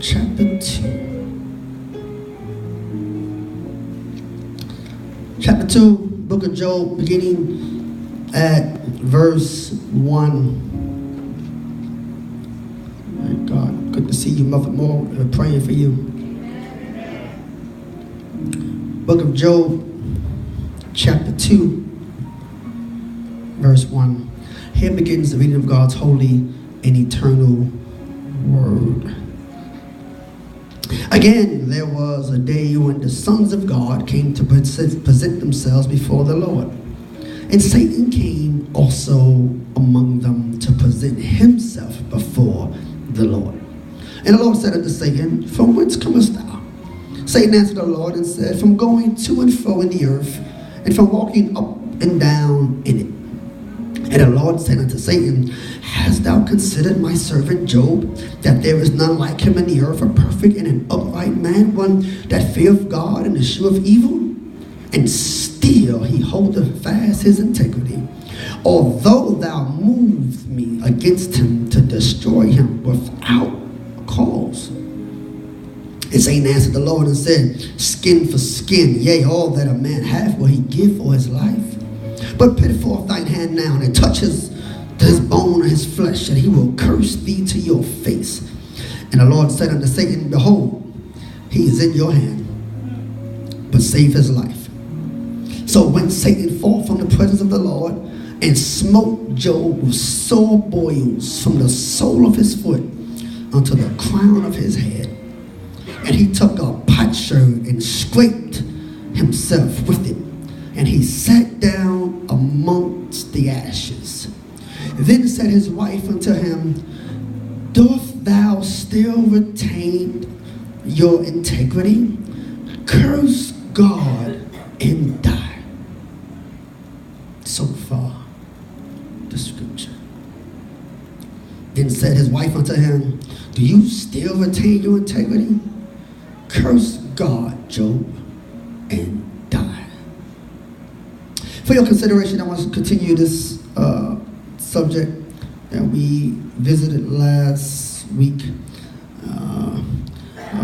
chapter 2. Chapter 2, book of Job, beginning at verse 1. My God, good to see you, Mother Moore. We're praying for you. Book of Job, chapter 2, verse 1. Here begins the reading of God's holy and eternal word. Again, there was a day when the sons of God came to present themselves before the Lord. And Satan came also among them to present himself before the Lord. And the Lord said unto Satan, From whence comest thou? Satan answered the Lord and said, From going to and fro in the earth, and from walking up and down in it. And the Lord said unto Satan, Hast thou considered my servant Job, that there is none like him in the earth, a perfect and an upright man, one that feareth God and escheweth evil? And still he holdeth fast his integrity. Although thou moved me against him to destroy him without cause. And Satan answered the Lord and said, Skin for skin, yea, all that a man hath will he give for his life. But put forth thine hand now, and touch his bone and his flesh, and he will curse thee to your face. And the Lord said unto Satan, Behold, he is in your hand, but save his life. So went Satan forth from the presence of the Lord, and smote Job with sore boils from the sole of his foot unto the crown of his head. And he took a potsherd and scraped himself with it. And he sat down amongst the ashes. Then said his wife unto him, Dost thou still retain your integrity? Curse God and die. So far, the scripture. Then said his wife unto him, Do you still retain your integrity? Curse God, Job, and die. For your consideration, I want to continue this subject that we visited last week.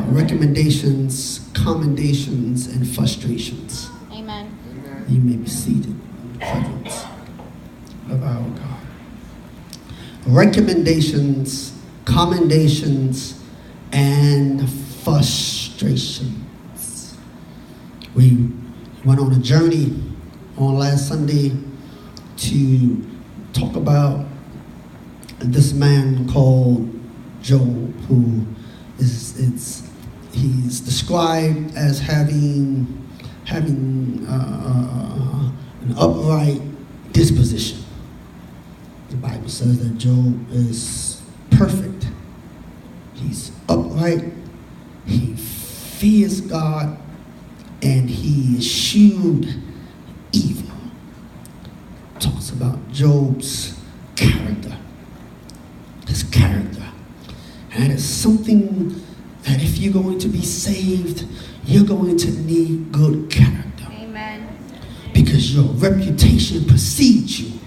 Recommendations, commendations, and frustrations. Amen. You may be seated in the presence of our God. Recommendations, commendations, and frustrations. We went on a journey on last Sunday to talk about this man called Job, who he's described as having an upright disposition. The Bible says that Job is perfect. He's upright. He fears God, and he eschewed evil. Talks about Job's character. His character. And it's something that if you're going to be saved, you're going to need good character. Amen. Because your reputation precedes you.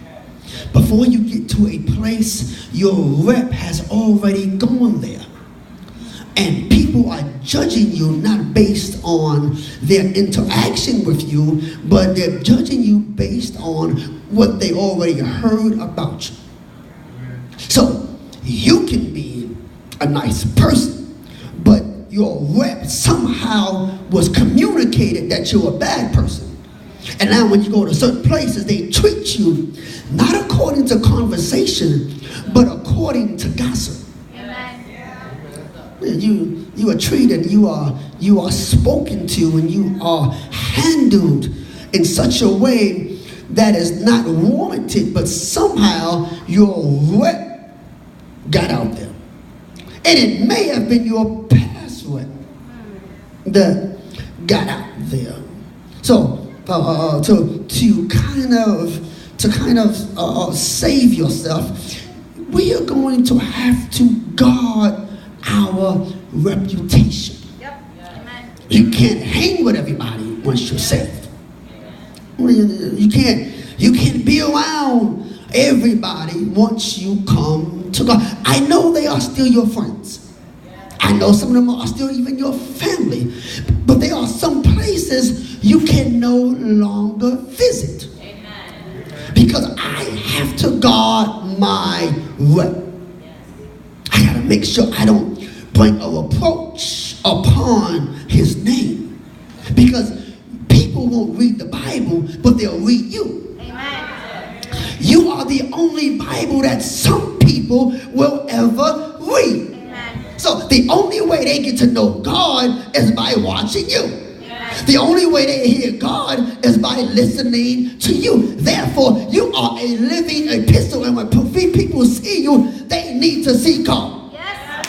Before you get to a place, your rep has already gone there. And people are judging you not based on their interaction with you, but they're judging you based on what they already heard about you. So you can be a nice person, but your rep somehow was communicated that you're a bad person. And now when you go to certain places, they treat you not according to conversation, but according to gossip. You are treated, you are spoken to, and you are handled in such a way that is not warranted, but somehow your rep got out there. And it may have been your past rep that got out there. So to kind of save yourself, we are going to have to guard our reputation. Yep. Amen. You can't hang with everybody once you're saved. You can't be around everybody once you come to God. I know they are still your friends. I know some of them are still even your family. But there are some places you can no longer visit. Because I have to guard my rep. I got to make sure I don't bring a reproach upon his name. Because people won't read the Bible, but they'll read you. Amen. You are the only Bible that some people will ever read. Amen. So the only way they get to know God is by watching you. Amen. The only way they hear God is by listening to you. Therefore, you are a living epistle, and when people see you, they need to see God. Yes.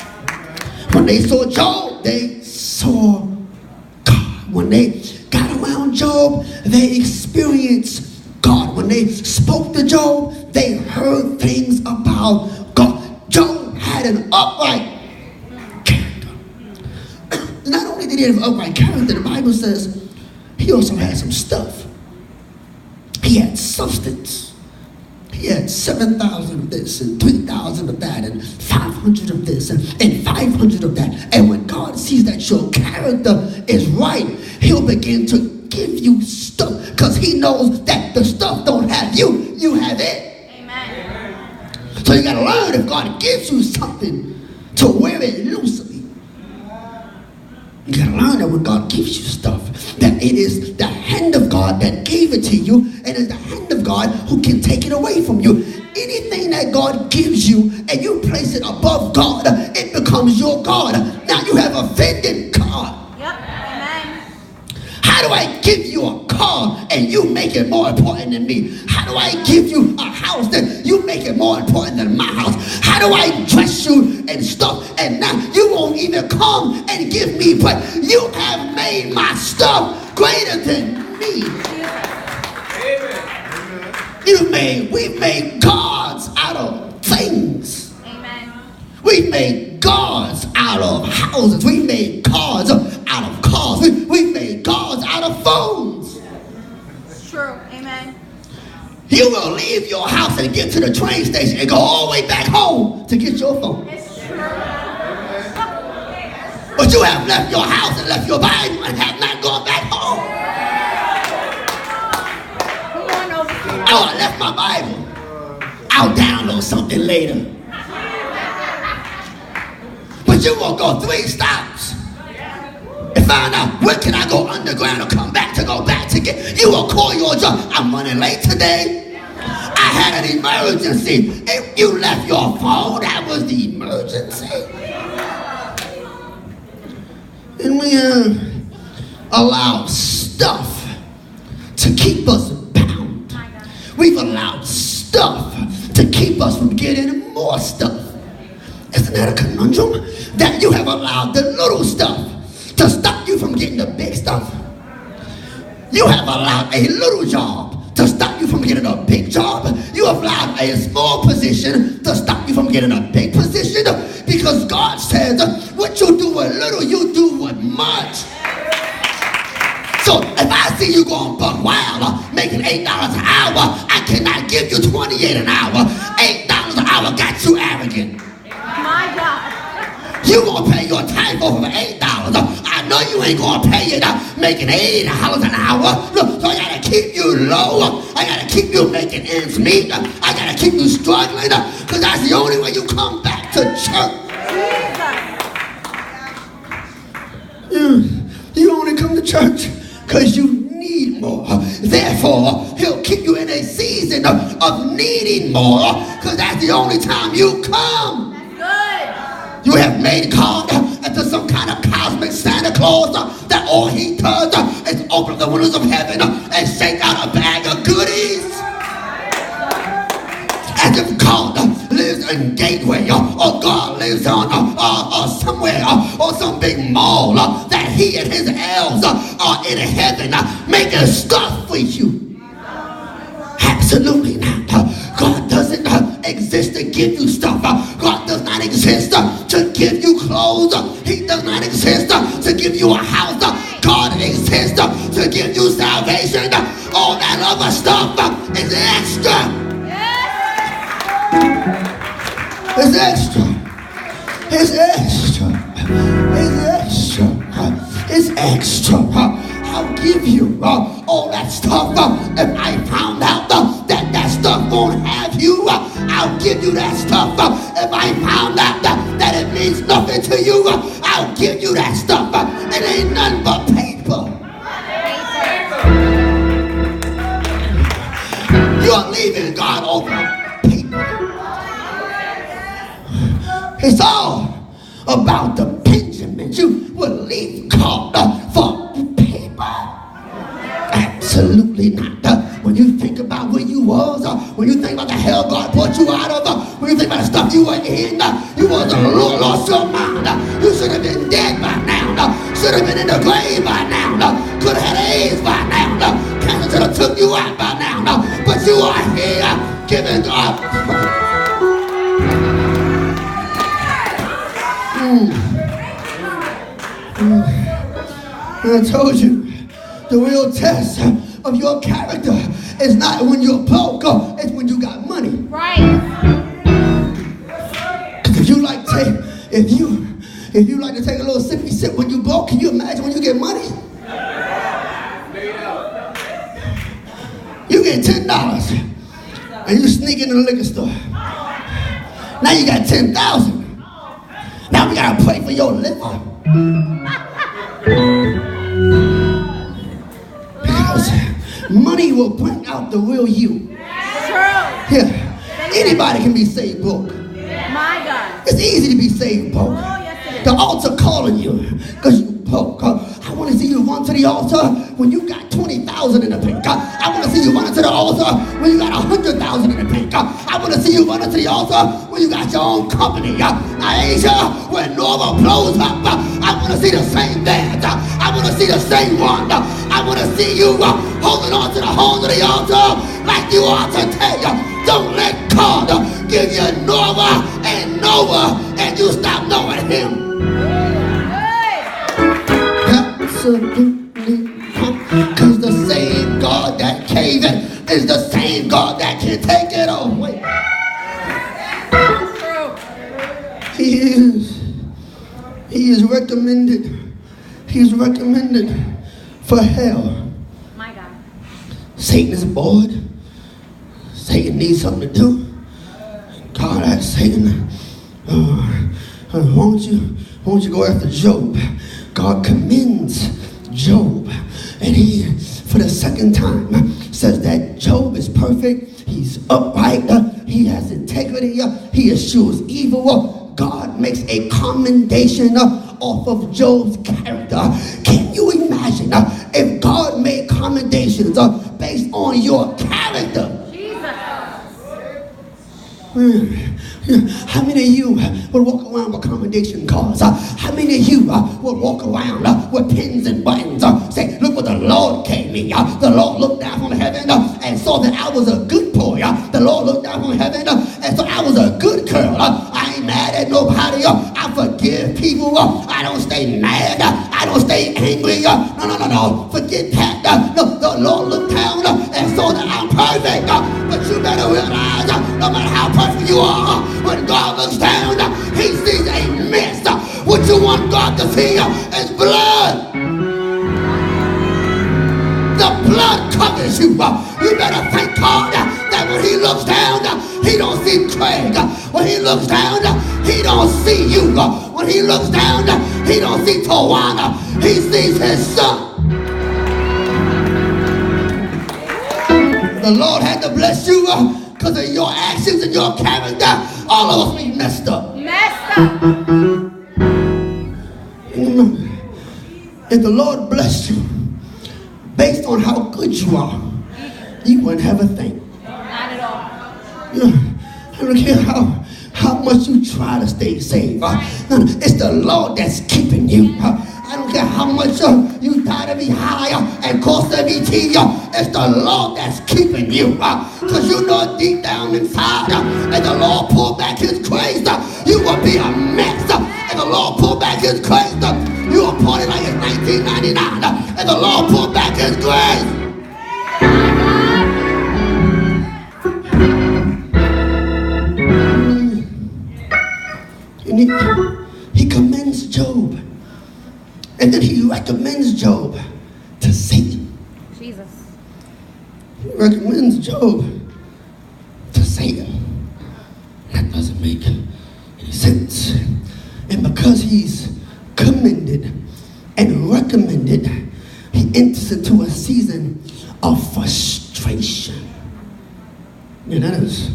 When they saw Job, they saw God. When they got around Job, they experienced God. When they spoke to Job, they heard things about God. Job had an upright character. Not only did he have an upright character, the Bible says he also had some stuff. He had substance. He had 7,000 of this and 3,000 of that and 500 of this and 500 of that. And when God sees that your character is right, he'll begin to give you stuff, because he knows that the stuff don't have you, you have it. Amen. So you got to learn, if God gives you something, to wear it loosely. You got to learn that when God gives you stuff, that it is the hand of God that gave it to you, and it's the hand of God who can take it away from you. Anything that God gives you and you place it above God, it becomes your God. Now you have offended God. How do I give you a car and you make it more important than me? How do I give you a house that you make it more important than my house? How do I dress you and stuff and now you won't even come and give me, but you have made my stuff greater than me. We've made gods out of things. Amen. We've made gods out of houses. We made gods out of cars. We made gods out of phones. It's true. Amen. You will leave your house and get to the train station and go all the way back home to get your phone. It's true. But you have left your house and left your Bible and have not gone back home. Oh, I left my Bible. I'll download something later. But you will go 3 stops and find out, where can I go underground or come back to go back to get. You will call your job. I'm running late today. I had an emergency. If you left your phone, that was the emergency. And we allow stuff to keep us bound. We've allowed stuff to keep us from getting more stuff. Isn't that a conundrum? That you have allowed the little stuff to stop you from getting the big stuff. You have allowed a little job to stop you from getting a big job. You have allowed a small position to stop you from getting a big position. Because God says, what you do with little, you do with much. So if I see you going buck wild, making $8 an hour, I cannot give you $28 an hour. $8 an hour got you arrogant. My God. You gonna pay your tithe over $8. I know you ain't gonna pay it making $80 an hour. Look, so I gotta keep you low. I gotta keep you making ends meet. I gotta keep you struggling, because that's the only way you come back to church. You only come to church because you need more. Therefore, he'll keep you in a season of needing more, because that's the only time you come. That's good. You have made God into some kind of cosmic Santa Claus that all he does is open up the windows of heaven and shake out a bag of goodies. As if God lives in Gateway, or God lives on somewhere, or some big mall that he and his elves are in heaven making stuff for you. Absolutely not. God doesn't exist to give you stuff. God does not exist to give you clothes. He does not exist to give you a house. God exists to give you salvation. All that other stuff is extra. It's extra. It's extra. It's extra. It's extra. I'll give you all that stuff. If I found out that that stuff won't have you, I'll give you that stuff. If I found out that it means nothing to you, I'll give you that stuff. It ain't nothing but paper. You're leaving God over paper. It's all about the Benjamins. You will leave God for paper. Absolutely not. When you think about where you was, when you think about the hell God brought you out of, when you think about the stuff you were in, you was lost your mind. You should have been dead by now. Should have been in the grave by now. Could have had AIDS by now. Cancer should have took you out by now. But you are here giving God. I told you, the real test of your character is not when you're broke, it's when you got money. Right. If you like to take a little sippy sip when you broke, can you imagine when you get money? You get $10 and you sneak in the liquor store. Now you got 10,000. Now we gotta pray for your liver. Because money will bring out the real you. True. Here, anybody can be saved broke. My God. It's easy to be saved broke. Oh, yes, it is. The altar calling you because you broke. I want to see you run to the altar when you got 20,000 in the bank. I want to see you run to the altar when you got 100,000 in the bank. I want to see you run to the altar when you got your own company. Asia, when Nova blows up, I want to see the same dance. I want to see the same one. I want to see you holding on to the horns of the altar like you are today. Don't let God give you Nova and Nova and you stop knowing him. Absolutely. Because the same God that gave it is the same God that can take it away. He is recommended. He's recommended for hell. My God. Satan is bored. Satan needs something to do. God asked Satan, won't you go after Job? God commends Job. And he, for the second time, says that Job is perfect. He's upright. He has integrity. He eschews evil. God makes a commendation off of Job's character. Can you imagine if God made commendations based on your character? How many of you would walk around with commendation cards? How many of you would walk around with pins and buttons? Say, look what the Lord gave me. The Lord looked down from heaven and saw that I was a good boy. The Lord looked down from heaven and saw I was a good girl. I ain't mad at nobody. I forgive people. I don't stay mad. I don't stay angry. No. Forget that. No, the Lord looked down and saw that I'm perfect. But you better realize, no matter how perfect you are, when God looks down, he sees a mess. What you want God to see is blood. The blood covers you. You better thank God that when he looks down, he don't see Craig. When he looks down, he don't see you. When he looks down, he don't see Tawana. He sees his son. The Lord had to bless you because of your actions and your character. All of us be messed up. If the Lord blessed you based on how good you are, you wouldn't have a thing. Not at all. I don't care how much you try to stay safe. It's the Lord that's keeping you. I don't care how much you try to be high and cost every tea. It's the Lord that's keeping you. Because you know deep down inside, if the Lord pull back his grace, you will be a mess. If the Lord pull back his grace, you will party like it's 1999. If the Lord pull back his grace. He commends Job. And then he recommends Job to Satan. Jesus. He recommends Job to Satan. That doesn't make any sense. And because he's commended and recommended, he enters into a season of frustration. And that's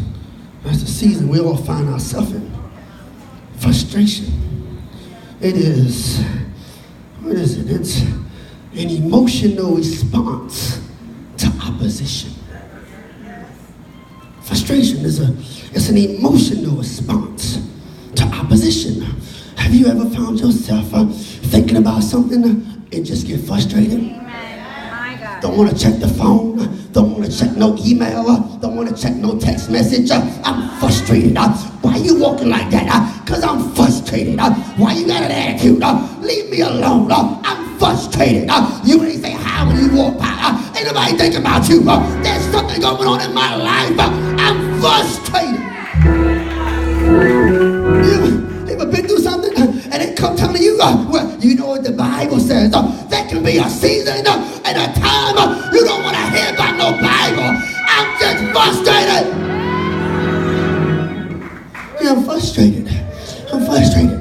the season we all find ourselves in. Frustration. It is, what is it? It's an emotional response to opposition. Frustration is it's an emotional response to opposition. Have you ever found yourself thinking about something and just get frustrated? Amen. My God. Don't want to check the phone. Don't want to check no email. Don't want to check no text message. I'm frustrated. Why you walking like that? Because I'm frustrated. Why you got an attitude? Leave me alone. I'm frustrated. You ain't say hi when you walk by. Ain't nobody thinking about you. There's something going on in my life. I'm frustrated. You ever been through something and it come telling you, well, you know what the Bible says. There can be a season and a time you don't want to hear about no Bible. I'm just frustrated. Yeah, I'm frustrated. I'm frustrated.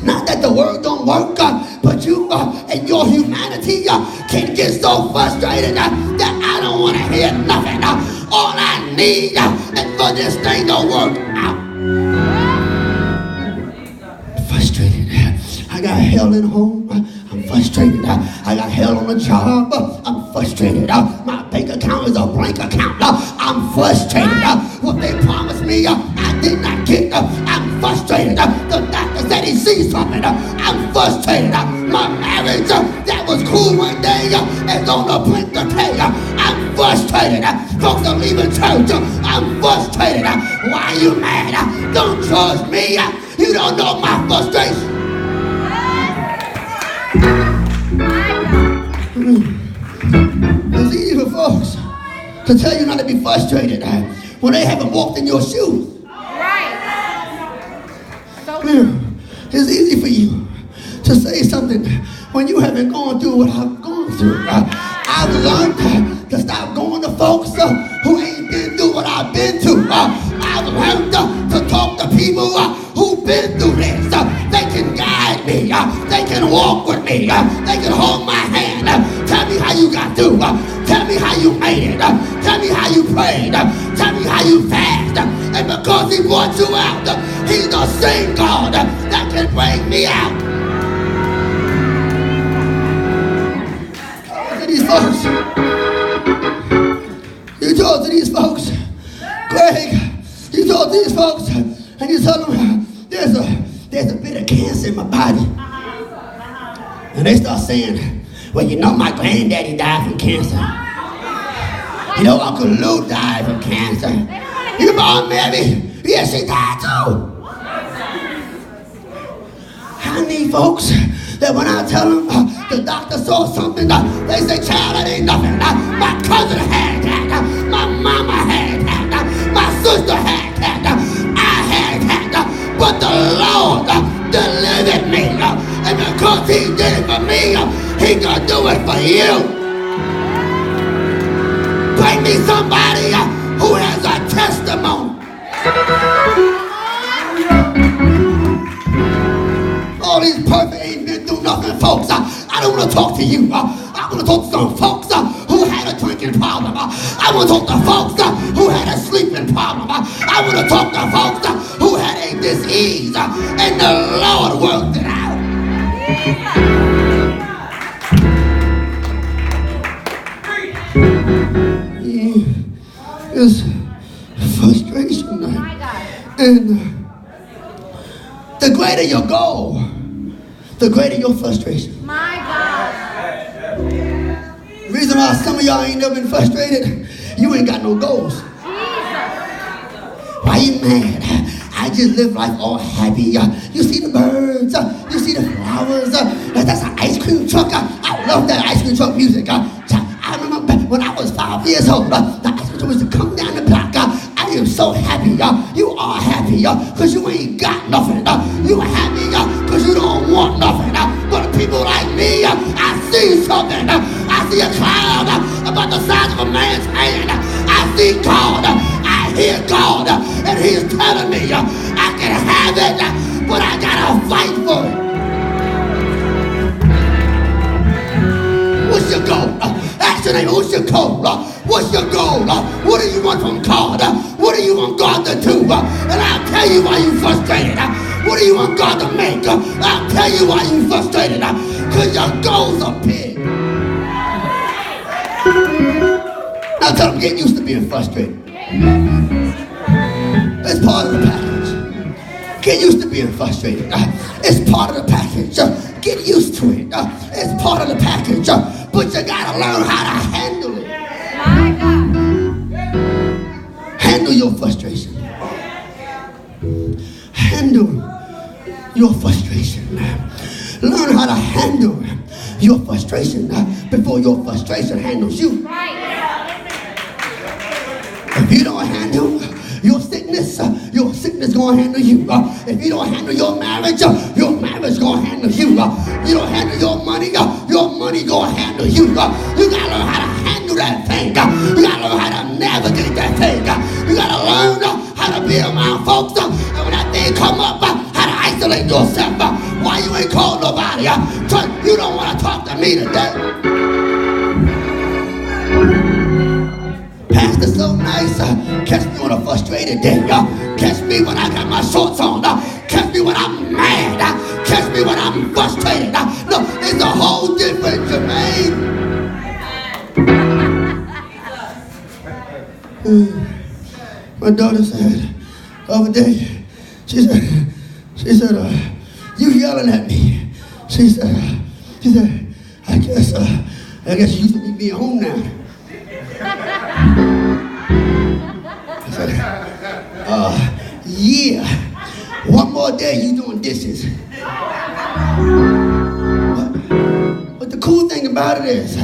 Not that the word don't work, but you and your humanity can get so frustrated that I don't want to hear nothing. All I need is for this thing to work out. Frustrated. I got hell at home. I'm frustrated. I got hell on the job. I'm frustrated. My bank account is a blank account. I'm frustrated. What they promised me, I did not get. I'm frustrated. The doctor said he sees something. I'm frustrated. My marriage that was cool one day is on the brink of tear. I'm frustrated. Folks are leaving church. I'm frustrated. Why are you mad? Don't trust me. You don't know my frustration. It's easy for folks to tell you not to be frustrated when they haven't walked in your shoes. Right. So true. It's easy for you to say something when you haven't gone through what I've gone through. I've learned to stop going to folks who ain't been through what I've been through. I've learned to talk to people who've been through this. They can guide me. They can walk with me. They can hold my hand. Tell me how you got through. Tell me how you made it. Tell me how you prayed. Tell me how you fast. And because he brought you out, he's the same God that can bring me out. These folks, you talk to these folks, Greg, you talk to these folks, and you tell them there's a bit of cancer in my body, and they start saying, well, you know, my granddaddy died from cancer. You know, Uncle Lou died from cancer. Your mom, Mary, yeah, she died too. I need folks that when I tell them the doctor saw something, they say, child, that ain't nothing. My cousin had that. My mama had that. My sister had that. I had that. But the Lord delivered me. And because he did it for me, he can do it for you. Bring me somebody who has a testimony. All these perfect ain't been through nothing, folks. I don't want to talk to you. I want to talk to some folks who had a drinking problem. I want to talk to folks who had a sleeping problem. I want to talk to folks who had a disease, and the Lord worked it out. It's frustration. And the greater your goal, the greater your frustration. My God. The reason why some of y'all ain't never been frustrated, you ain't got no goals. Jesus. Why you mad? I just live life all happy. You see the birds, you see the flowers. That's an ice cream truck. I love that ice cream truck music. I remember when I was 5 years old, the ice cream truck was to come down the block. I am so happy. You are happy because you ain't got nothing. You are happy because you don't want nothing. people like me, I see something. I see a cloud about the size of a man's hand. I see God. I hear God. And he's telling me I can have it, but I gotta fight for it. What's your goal? Ask your neighbor, what's your goal? What's your goal? What do you want from God? What do you want God to do? And I'll tell you why you're frustrated. What do you want God to make? I'll tell you why you're frustrated. Because your goals are big. Now tell them, get used to being frustrated. It's part of the package. Get used to being frustrated. It's part of the package. Get used to it. It's part of the package. But you gotta learn how to handle it. Handle your frustration. Handle your frustration. Learn how to handle your frustration before your frustration handles you. If you don't handle your sickness gonna handle you. If you don't handle your marriage gonna handle you. You don't handle your money gonna handle you. You gotta learn how to handle that thing. You gotta learn how to navigate that thing. You gotta learn how to be around folks, and when that thing come up, how to isolate yourself. Why you ain't called nobody? You don't want to talk to me today. Pastor's so nice. Catch me on a frustrated day. Catch me when I got my shorts on. Catch me when I'm mad. Catch me when I'm frustrated. No, it's a whole different Jermaine. My daughter said the other day, she said, you yelling at me. She said, I guess you used to be home now. I said, yeah. One more day you doing dishes. But the cool thing about it is,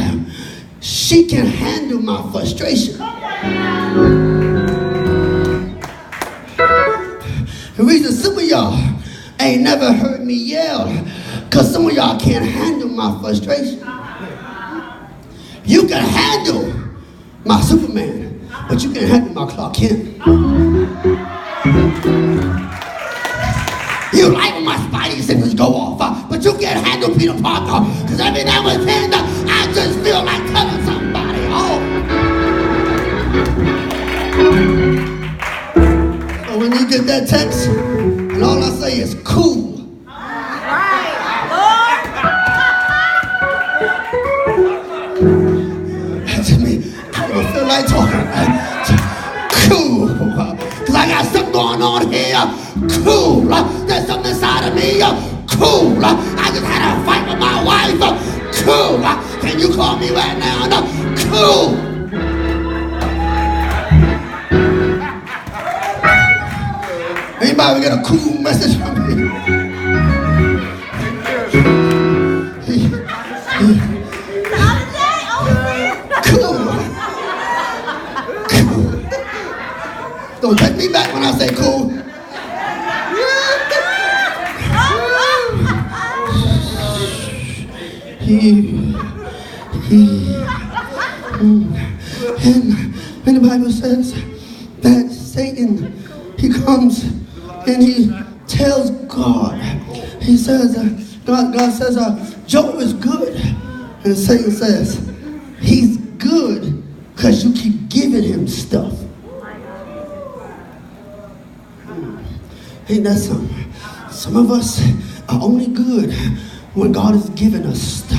she can handle my frustration. The reason some of y'all ain't never heard me yell, because some of y'all can't handle my frustration. You can handle my Superman, but you can't handle my Clark Kent. You like when my Spidey senses go off, but you can't handle Peter Parker, because every now and then I just feel like telling somebody off. So when you get that text, and all I say is cool. To me, I don't feel like talking. Cool. Because I got something going on here. Cool. There's something inside of me. Cool. I just had a fight with my wife. Cool. Can you call me right now? Cool. Anybody get a cool message from me? Don't take me back when I say cool. And the Bible says that Satan, he comes and he tells God. He says, God says, Job is good. And Satan says, he's good because you keep giving him stuff. Ain't that something? Some of us are only good when God is giving us stuff.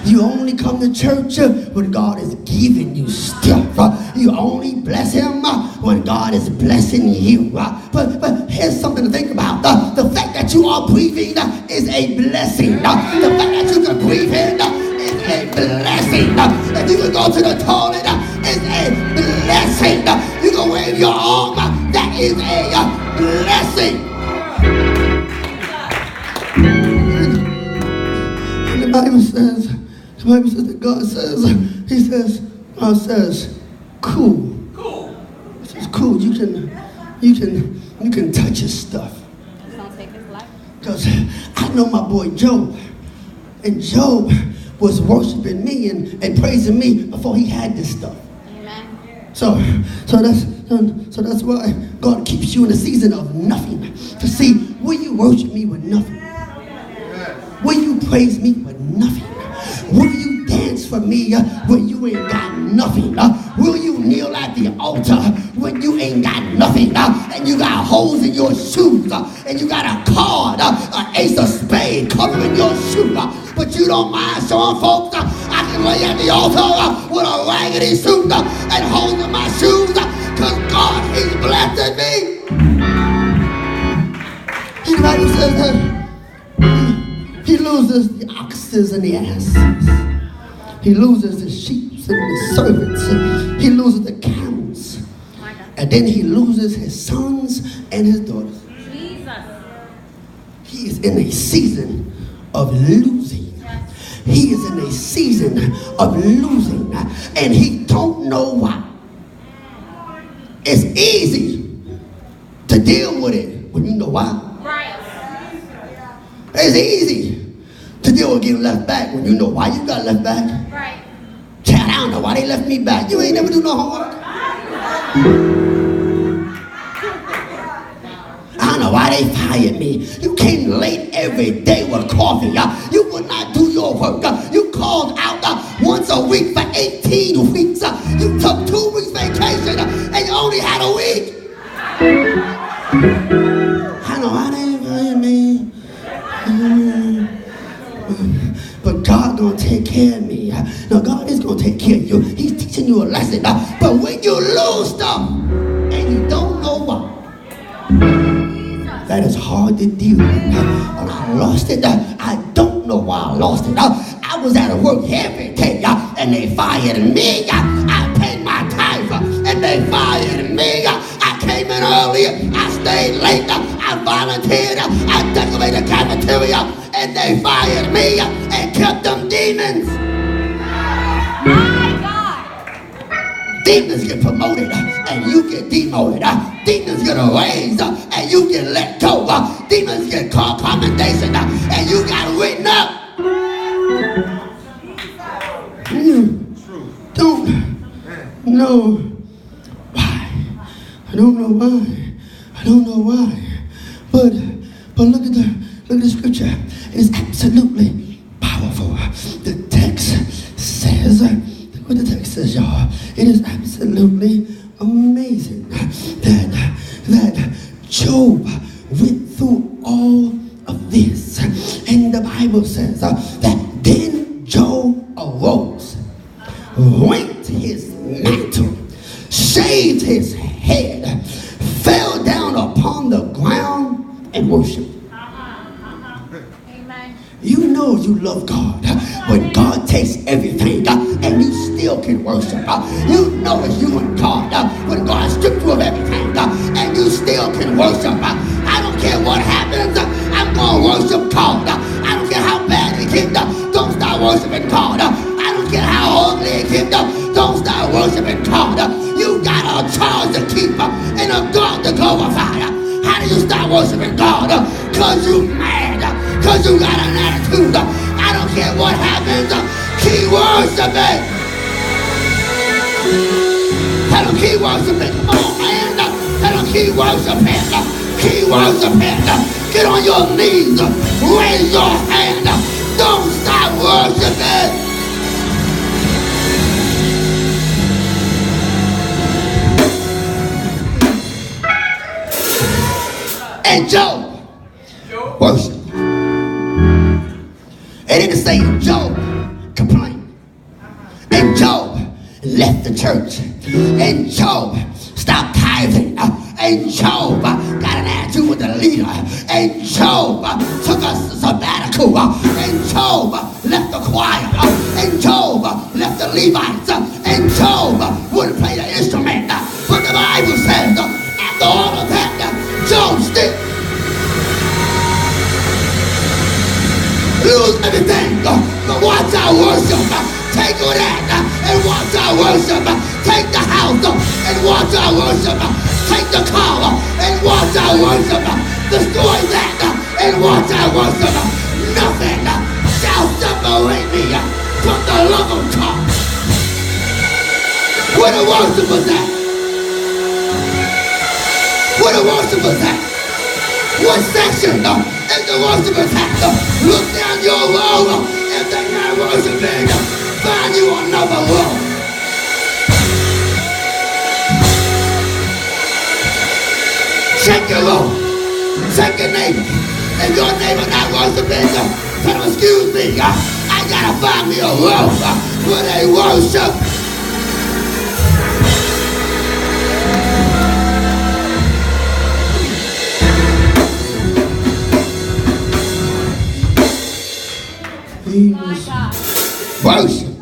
You only come to church when God is giving you stuff. You only bless him when God is blessing you. But here's something to think about. The fact that you are breathing is a blessing. The fact that you can breathe in is a blessing. If you can go to the toilet, it's a blessing. You can wave your arm, that is a blessing. And the Bible says that God says, cool. It says, cool. You can touch his stuff. Because I know my boy Joe, And Job was worshiping me and praising me before he had this stuff. Amen. So that's why God keeps you in a season of nothing. To see, will you worship me with nothing? Will you praise me with nothing? Will you dance for me when you ain't got nothing? Will you kneel at the altar when you ain't got nothing? And you got holes in your shoes, and you got a card, an ace of spades covering your shoe, but you don't mind showing folks I can lay at the altar with a raggedy suit and holes in my shoes, because God, he's blessing me. Anybody says that he loses the oxes and the asses, he loses the sheep and the servants, he loses the camels, and then he loses his sons and his daughters. Jesus. He is in a season of losing. He is in a season of losing, and he don't know why. It's easy to deal with it when you know why. Right. It's easy to deal with getting left back when you know why you got left back. Right. Child, I don't know why they left me back. You ain't never do no homework. I don't know why they fired me. You came late every day with coffee. You would not do your work. You called out once a week for 18 weeks. You took 2 weeks vacation and you only had a week. I don't know why they fired me. But God gonna take care of me. Now God is gonna take care of you. He's teaching you a lesson. But when you lose stuff and you don't know why, that is hard to deal with. When I lost it, I don't know why I lost it. I was at work every day and they fired me. I paid my tithe and they fired me. I came in early, I stayed late, I volunteered, I decorated the cafeteria, and they fired me and kept them demons. My God. Demons get promoted and you get demoted. Demons get a raise and you get let go. Demons get called commendations and you got written up. You don't know why. I don't know why. I don't know why. But look at the scripture. It is absolutely powerful. The text says, look what the text says, y'all. It is absolutely amazing that Job went through all of this. And the Bible says that then Job arose, rent his mantle, shaved his head, fell down upon the ground and worshiped. Amen. You know you love God when God takes everything and you still can worship. You know it's you and God when God stripped you of everything and you still can worship. I don't care what happens, I'm going to worship God. I don't care how bad it gets, don't stop worshiping God. I don't care how ugly it gets, don't stop worshiping God. You got a charge to keep and a God to glorify. How do you stop worshiping God? Because you mad, because you got an attitude. I don't care what happens, keep worshiping. Tell them keep worshiping. Come on, man. Tell them keep worshiping. Keep worshiping. Get on your knees. Raise your hand. Don't stop worshiping. And Job worshiped. It didn't say Job complained. And Job left the church. And Job stopped tithing. And Job got an attitude with the leader. And Job took a sabbatical. And Job left the choir. And Job left the Levites. And Job wouldn't play the instrument. But the Bible says after all of that, Job still lose everything, but watch our worship. Take all that and watch our worship. Take the house and watch our worship. Take the car and watch our worship. Destroy that and watch our worship. Nothing shall separate separate me from the love of God. Where the worshipers at? Where the worshipers at? What section is the worshipers at? Look down your row. If they're not worshiping, find you another row. Check your row. Check your neighbor. If your neighbor not worshiping, tell them, excuse me, I gotta find me a row where they worship. Worship.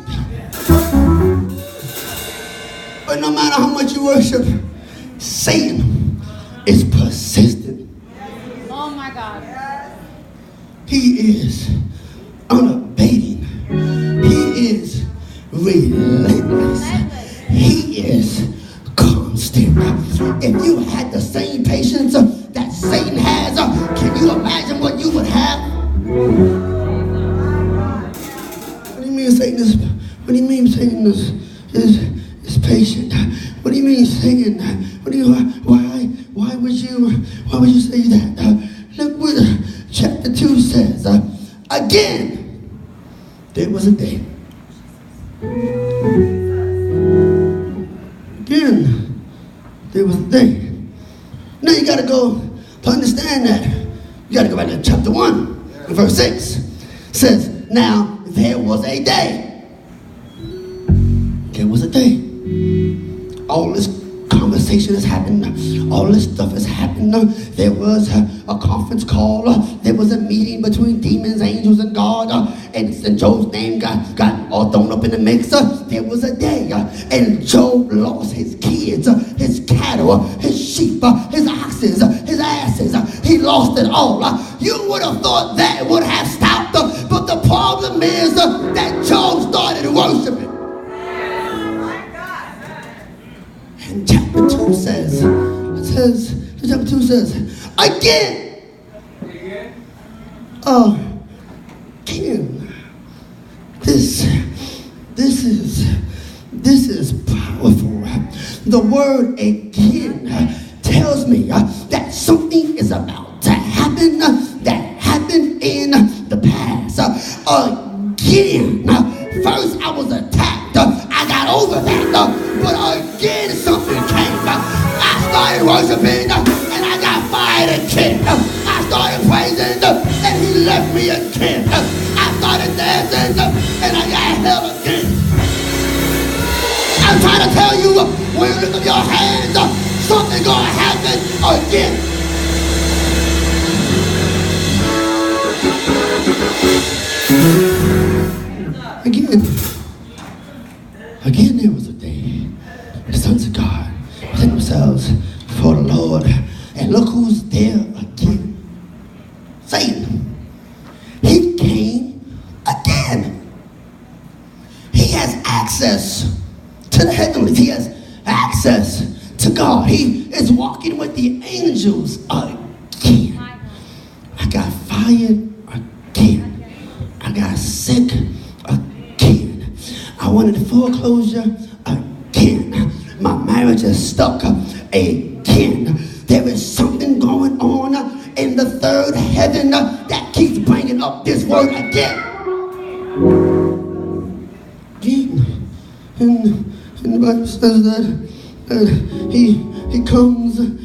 But no matter how much you worship, Satan is persistent. Oh my God. He is unabating. He is relentless. He is constant. If you had the same patience that Satan has, can you imagine what you would have? What do you mean Satan is patient? What do you mean Satan? Why would you say that? Look what chapter 2 says. Again, there was a day. Again, there was a day. Now you gotta go to understand that. You gotta go back to chapter 1, verse 6. It says, now there was a day. There was a day. All this conversation has happened. All this stuff has happened. There was a conference call. There was a meeting between demons, angels, and God. And Job's name got all thrown up in the mix. There was a day. And Job lost his kids, his cattle, his sheep, his oxes, his asses. He lost it all. You would have thought that would have stopped. But the problem is that Job started worshiping. And chapter 2 says, again, this is powerful. The word again tells me that something is about to happen that happened in the past. Again, first I was attacked. I got over that. But again, something came. I started worshiping, and I got fired again. I started praising, and he left me again. I started dancing, and I got hell again. I'm trying to tell you, when you lift up your hands, something's gonna happen again. Again, there was a day the sons of God present themselves before the Lord, and look who's there again. Satan. He came again. He has access to the heavenlies. He has access to God. He is walking with the angels again. I got fired again. I got sick again. I wanted foreclosure again. My marriage is stuck again. There is something going on in the third heaven that keeps bringing up this word again. And the Bible says that he comes, and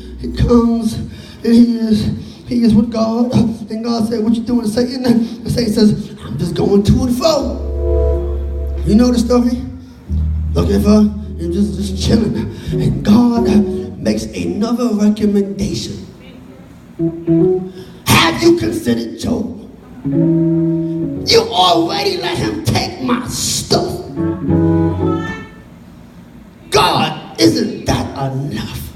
he is with God. And God said, what you doing, Satan? And Satan says, I'm just going to and fro. You know the story? Looking for and just chilling. And God makes another recommendation. Have you considered Job? You already let him take my stuff. God, isn't that enough?